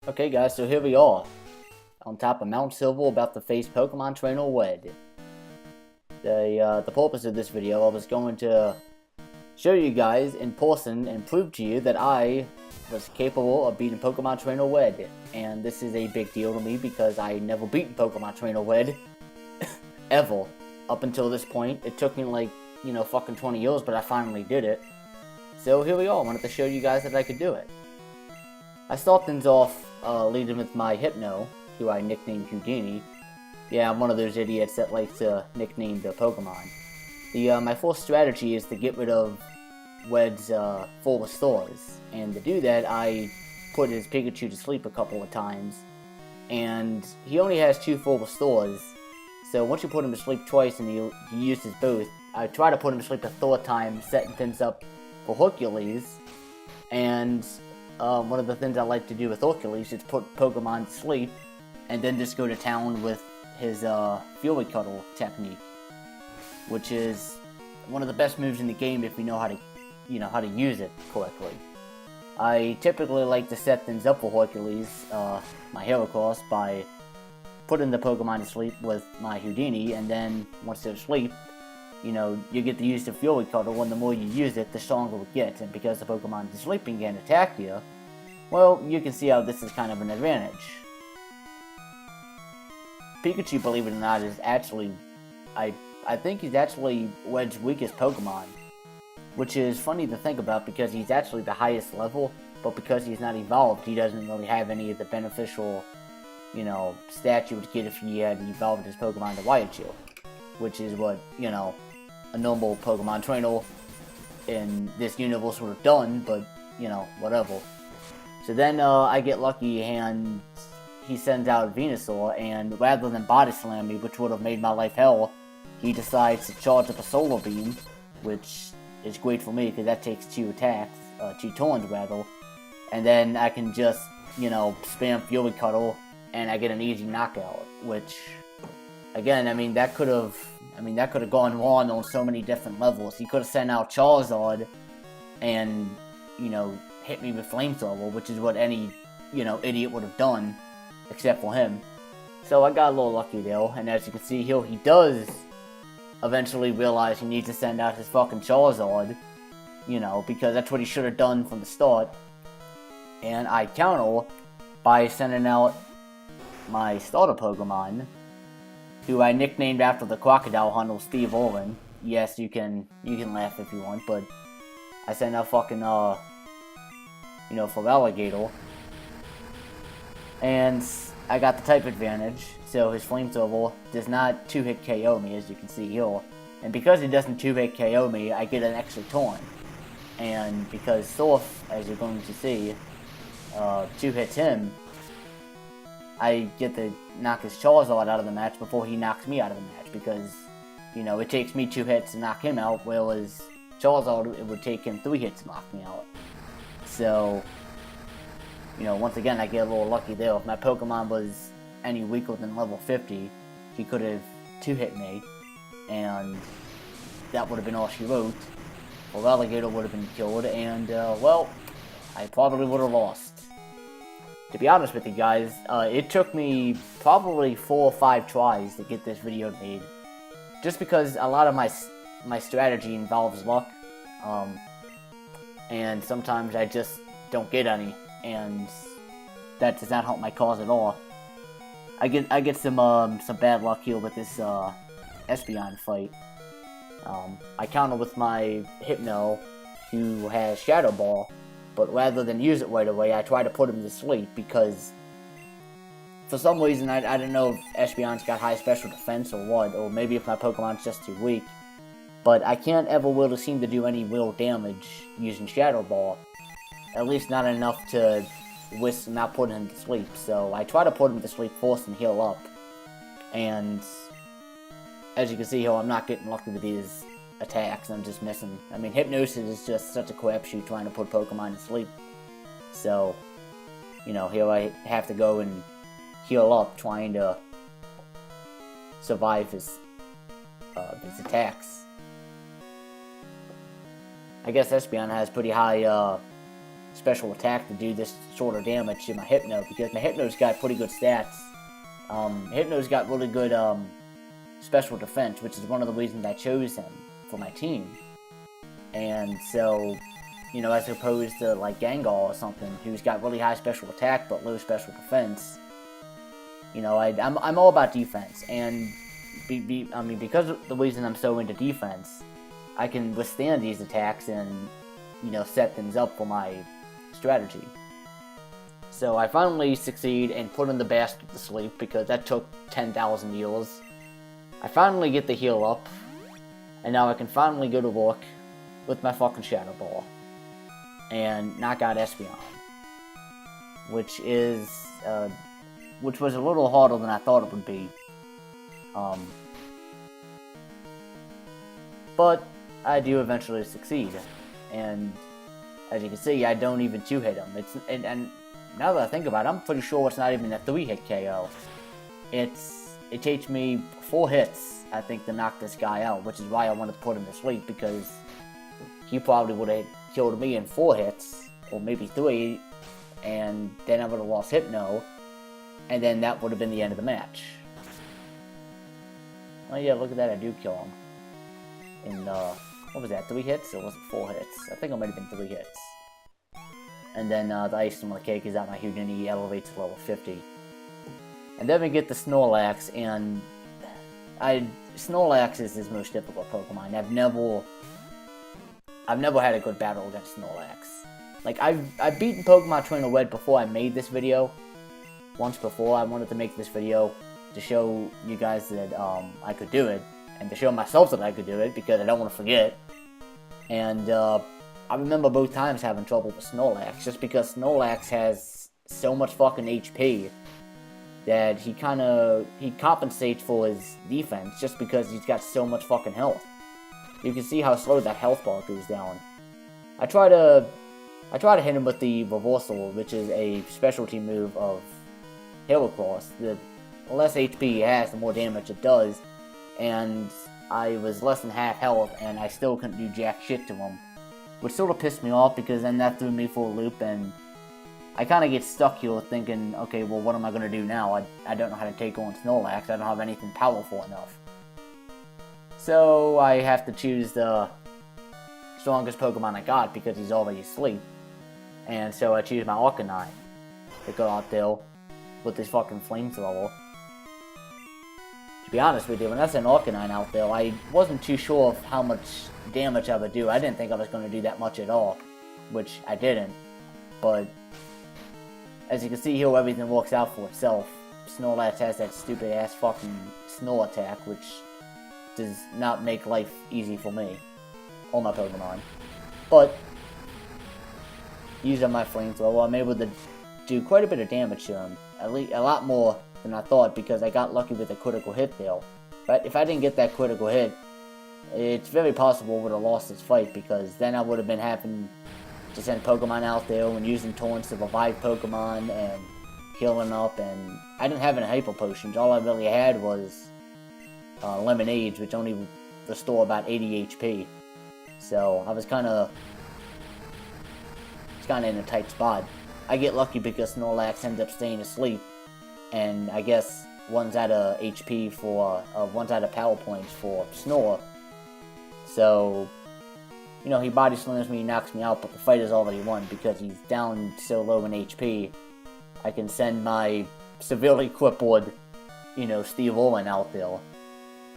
Okay guys, so here we are, on top of Mount Silver, about to face Pokemon Trainer Red. The purpose of this video, I was going to show you guys in person and prove to you that I was capable of beating Pokemon Trainer Red. And this is a big deal to me because I never beaten Pokemon Trainer Red, ever, up until this point. It took me like, fucking 20 years, but I finally did it. So here we are, I wanted to show you guys that I could do it. I start things off leading with my Hypno, who I nicknamed Houdini. Yeah, I'm one of those idiots that likes to nickname the Pokemon. My first strategy is to get rid of Red's full restores, and to do that, I put his Pikachu to sleep a couple of times, and he only has 2 full restores. So once you put him to sleep twice and he uses both, I try to put him to sleep a third time, setting things up for Hercules. And one of the things I like to do with Hercules is put Pokemon to sleep, and then just go to town with his Fury Cuddle technique, which is one of the best moves in the game if you know how to use it correctly. I typically like to set things up for Hercules, my Heracross, by putting the Pokemon to sleep with my Houdini, and then once they're asleep, you get to use the Fury Cuddle, and the more you use it, the stronger it gets. And because the Pokemon is sleeping and attack you, well, you can see how this is kind of an advantage. Pikachu, believe it or not, is actually, I think he's actually Red's weakest Pokemon, which is funny to think about because he's actually the highest level, but because he's not evolved, he doesn't really have any of the beneficial, stats you would get if he had evolved his Pokemon to Raichu, which is what, a normal Pokemon trainer in this universe would have done, but, whatever. So then I get lucky and he sends out Venusaur, and rather than Body Slam me, which would have made my life hell, he decides to charge up a Solar Beam, which is great for me because that takes 2 attacks, 2 turns rather, and then I can just, spam Fury Cuddle, and I get an easy knockout, which, again, that could have gone wrong on so many different levels. He could have sent out Charizard and, hit me with Flamethrower, which is what any, idiot would have done, except for him. So I got a little lucky there, and as you can see here, he does eventually realize he needs to send out his fucking Charizard, because that's what he should have done from the start. And I counter by sending out my starter Pokemon, who I nicknamed after the crocodile hunter, Steve Irwin. Yes, you can laugh if you want, but I sent out fucking, for Alligator. And I got the type advantage, so his Flamethrower does not 2-hit KO me, as you can see here. And because he doesn't 2-hit KO me, I get an extra turn. And because Surf, as you're going to see, 2-hits him, I get to knock his Charizard out of the match before he knocks me out of the match, because, it takes me 2 hits to knock him out, whereas Charizard, it would take him 3 hits to knock me out. So, once again, I get a little lucky there. If my Pokemon was any weaker than level 50, he could have 2-hit me, and that would have been all she wrote. Or Alligator would have been killed, and, well, I probably would have lost. To be honest with you guys, it took me probably 4 or 5 tries to get this video made. Just because a lot of my strategy involves luck, and sometimes I just don't get any, and that does not help my cause at all. I get some bad luck here with this Espeon fight. I counter with my Hypno, who has Shadow Ball, but rather than use it right away, I try to put him to sleep because for some reason, I don't know if Espeon's got high special defense or what, or maybe if my Pokemon's just too weak, but I can't ever really seem to do any real damage using Shadow Ball, at least not enough to risk not putting him to sleep. So I try to put him to sleep first and heal up, and as you can see here, I'm not getting lucky with these attacks. I'm just missing. Hypnosis is just such a crapshoot trying to put Pokemon to sleep. So, here I have to go and heal up trying to survive his attacks. I guess Espeon has pretty high special attack to do this sort of damage to my Hypno, because my Hypno's got pretty good stats. Hypno's got really good special defense, which is one of the reasons I chose him for my team. And so, you know, as opposed to like Gengar or something, who's got really high special attack but low special defense, you know, I'm all about defense. And I mean, because of the reason I'm so into defense, I can withstand these attacks and, you know, set things up for my strategy. So I finally succeed in putting the bastard to sleep, because that took 10,000 years. I finally get the heal up, and now I can finally go to work with my fucking Shadow Ball and knock out Espeon, which was a little harder than I thought it would be. But I do eventually succeed, and as you can see, I don't even 2-hit him. And now that I think about it, I'm pretty sure it's not even a 3-hit KO. It takes me 4 hits, I think, to knock this guy out, which is why I wanted to put him to sleep, because he probably would have killed me in 4 hits, or maybe 3, and then I would have lost Hypno, and then that would have been the end of the match. Oh yeah, look at that, I do kill him. In, what was that, 3 hits, or was it 4 hits? I think it might have been 3 hits. And then the icing on the cake is that my Houdini elevates to level 50. And then we get the Snorlax, and Snorlax is his most difficult Pokemon. I've never had a good battle against Snorlax. Like, I've beaten Pokemon Trainer Red before I made this video. Once before, I wanted to make this video to show you guys that I could do it, and to show myself that I could do it, because I don't want to forget. And I remember both times having trouble with Snorlax, just because Snorlax has so much fucking HP that he compensates for his defense just because he's got so much fucking health. You can see how slow that health bar goes down. I try to hit him with the Reversal, which is a specialty move of Heracross. The less HP he has, the more damage it does, and I was less than half health, and I still couldn't do jack shit to him, which sort of pissed me off, because then that threw me for a loop, and I kind of get stuck here thinking, okay, well, what am I going to do now? I don't know how to take on Snorlax. I don't have anything powerful enough. So I have to choose the strongest Pokemon I got, because he's already asleep. And so I choose my Arcanine to go out there with this fucking flamethrower. To be honest with you, when I sent Arcanine out there, I wasn't too sure of how much damage I would do. I didn't think I was going to do that much at all, which I didn't. But as you can see here, everything works out for itself. Snorlax has that stupid ass fucking Snore attack, which does not make life easy for me or my Pokemon. But using my flamethrower, I'm able to do quite a bit of damage to him. At least a lot more than I thought, because I got lucky with a critical hit there. But if I didn't get that critical hit, it's very possible I would have lost this fight, because then I would have been having to send Pokemon out there and using taunts to revive Pokemon and healing up, and I didn't have any Hyper Potions. All I really had was Lemonades, which only restore about 80 HP. So I was kind of in a tight spot. I get lucky because Snorlax ends up staying asleep, and I guess one's out of HP for, one's out of power points for Snore. So, you know, he body slams me, knocks me out, but the fight is already won because he's down so low in HP. I can send my severely crippled, you know, Steve Owen out there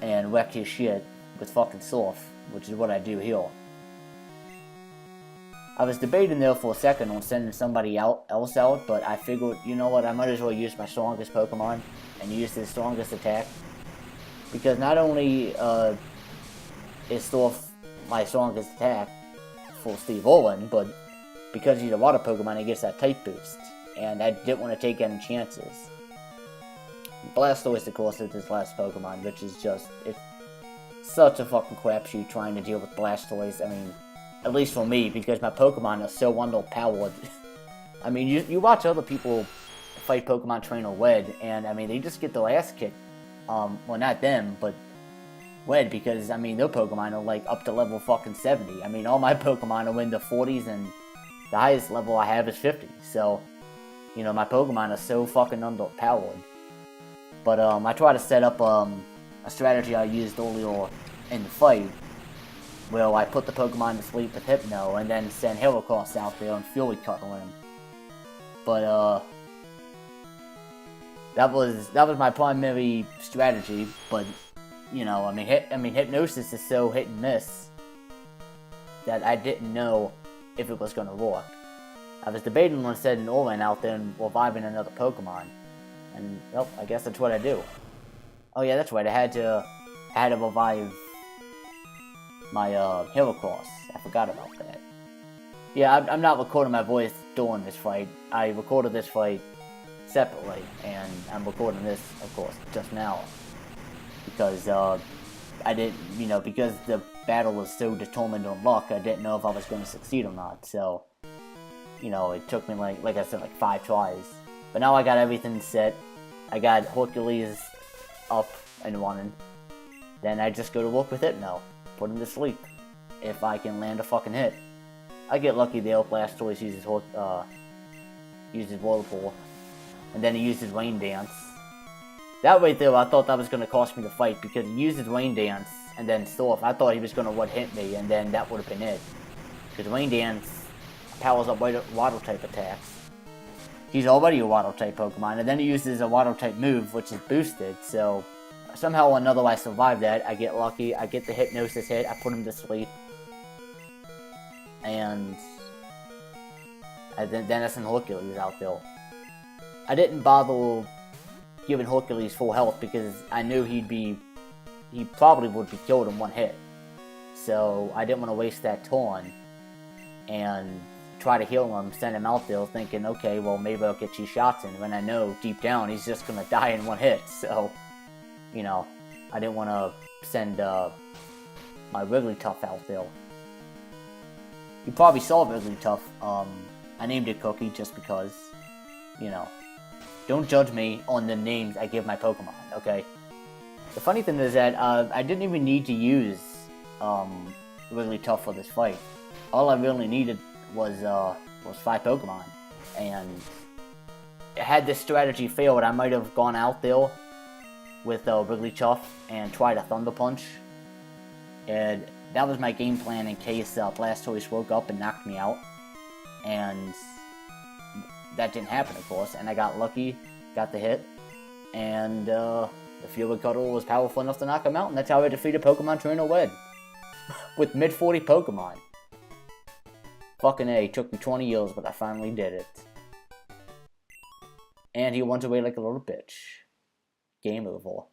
and wreck his shit with fucking Surf, which is what I do here. I was debating there for a second on sending somebody else out, but I figured, you know what, I might as well use my strongest Pokemon and use his strongest attack. Because not only is Surf my strongest attack for Steve Owen, but because he's a water Pokemon, he gets that type boost. And I didn't want to take any chances. Blastoise, of course, is his last Pokemon, which is just, it's such a fucking crapshoot trying to deal with Blastoise. I mean, at least for me, because my Pokemon are so underpowered. I mean, you watch other people fight Pokemon Trainer Red, and I mean, they just get their ass kicked. Well, not them, but Red, because I mean, their Pokemon are like up to level fucking 70. I mean, all my Pokemon are in the 40s and The highest level I have is 50, so, you know, my Pokemon are so fucking underpowered. But, I try to set up, a strategy I used earlier in the fight, where I put the Pokemon to sleep with Hypno, and then send Heracross out there and Fury Cuddle him. But, that was my primary strategy, but, you know, I mean, Hypnosis is so hit and miss that I didn't know if it was gonna work. I was debating on sending Oran out there and reviving another Pokemon, and, well, I guess that's what I do. Oh yeah, that's right, I had to revive my, Heracross. I forgot about that. Yeah, I'm not recording my voice during this fight. I recorded this fight separately, and I'm recording this, of course, just now. Because, I didn't, you know, because the battle was so determined on luck, I didn't know if I was going to succeed or not, so, you know, it took me, like I said, like 5 tries. But now I got everything set. I got Hercules up and running. Then I just go to work with Hypno. Put him to sleep. If I can land a fucking hit. I get lucky there. Blastoise uses Whirlpool. And then he uses Rain Dance. That right there, I thought that was going to cost me the fight, because he uses Rain Dance and then Surf. I thought he was going to one-hit me, and then that would have been it. Because Rain Dance powers up Water-type attacks. He's already a Water-type Pokemon, and then he uses a Water-type move, which is boosted, so somehow or another I survive that. I get lucky, I get the Hypnosis hit, I put him to sleep. And then I send Hercules out there. I didn't bother giving Hercules full health because I knew he probably would be killed in one hit. So I didn't want to waste that turn and try to heal him, send him out there thinking, okay, well, maybe I'll get 2 shots in, when I know deep down he's just going to die in one hit. So, you know, I didn't want to send my Wigglytuff out there. You probably saw Wigglytuff. I named it Cookie just because, you know. Don't judge me on the names I give my Pokemon, okay? The funny thing is that I didn't even need to use Wigglytuff for this fight. All I really needed was 5 Pokemon. And had this strategy failed, I might have gone out there with Wigglytuff and tried a Thunder Punch. And that was my game plan in case Blastoise woke up and knocked me out. And that didn't happen, of course, and I got lucky, got the hit, and the Fury Cuddle was powerful enough to knock him out, and that's how I defeated Pokemon Trainer Red. With mid-40 Pokemon. Fucking A, it took me 20 years, but I finally did it. And he runs away like a little bitch. Game over.